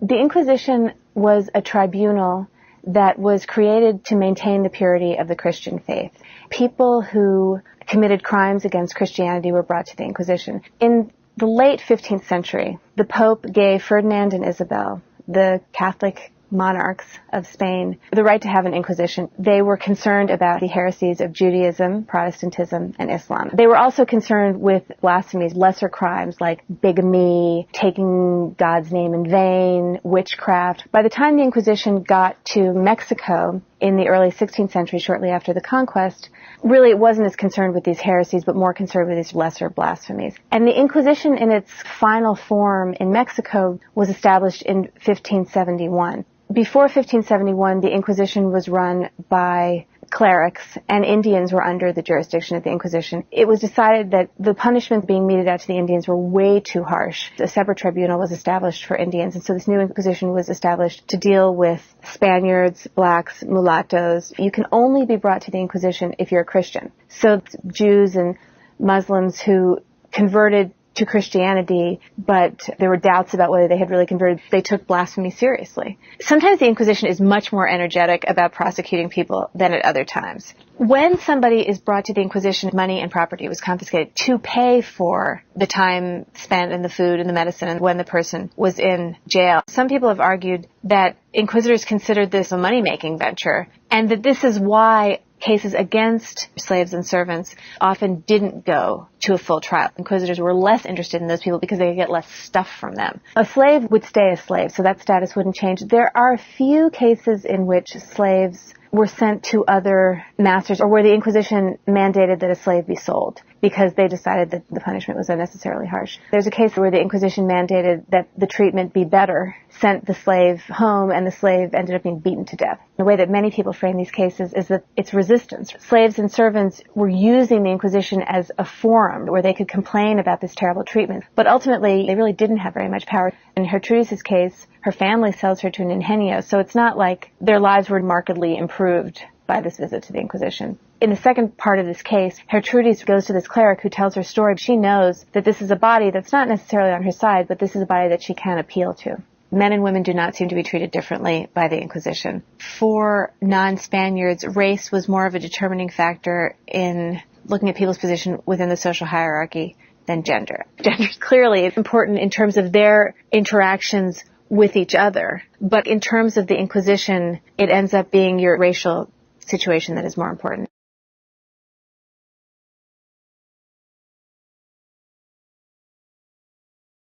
The Inquisition was a tribunal that was created to maintain the purity of the Christian faith. People who committed crimes against Christianity were brought to the Inquisition. In the late 15th century, the Pope gave Ferdinand and Isabel, the Catholic monarchs of Spain, the right to have an inquisition. They were concerned about the heresies of Judaism, Protestantism, and Islam. They were also concerned with blasphemies, lesser crimes like bigamy, taking God's name in vain, witchcraft. By the time the Inquisition got to Mexico in the early 16th century, shortly after the conquest, really it wasn't as concerned with these heresies, but more concerned with these lesser blasphemies. And the Inquisition in its final form in Mexico was established in 1571. Before 1571, the Inquisition was run by clerics, and Indians were under the jurisdiction of the Inquisition. It was decided that the punishments being meted out to the Indians were way too harsh. A separate tribunal was established for Indians, and so this new Inquisition was established to deal with Spaniards, blacks, mulattoes. You can only be brought to the Inquisition if you're a Christian. So Jews and Muslims who converted to Christianity, but there were doubts about whether they had really converted, they took blasphemy seriously. Sometimes the Inquisition is much more energetic about prosecuting people than at other times. When somebody is brought to the Inquisition, money and property was confiscated to pay for the time spent and the food and the medicine and when the person was in jail. Some people have argued that inquisitors considered this a money-making venture, and that this is why cases against slaves and servants often didn't go to a full trial. Inquisitors were less interested in those people because they could get less stuff from them. A slave would stay a slave, so that status wouldn't change. There are a few cases in which slaves were sent to other masters, or where the Inquisition mandated that a slave be sold because they decided that the punishment was unnecessarily harsh. There's a case where the Inquisition mandated that the treatment be better, sent the slave home, and the slave ended up being beaten to death. The way that many people frame these cases is that it's resistance. Slaves and servants were using the Inquisition as a forum where they could complain about this terrible treatment, but ultimately they really didn't have very much power. In Gertrudis' case, her family sells her to an ingenio, so it's not like their lives were markedly improved by this visit to the Inquisition. In the second part of this case, Gertrudis goes to this cleric who tells her story. She knows that this is a body that's not necessarily on her side, but this is a body that she can appeal to. Men and women do not seem to be treated differently by the Inquisition. For non-Spaniards, race was more of a determining factor in looking at people's position within the social hierarchy than gender. Gender clearly is important in terms of their interactions with each other, but in terms of the Inquisition, it ends up being your racial situation that is more important.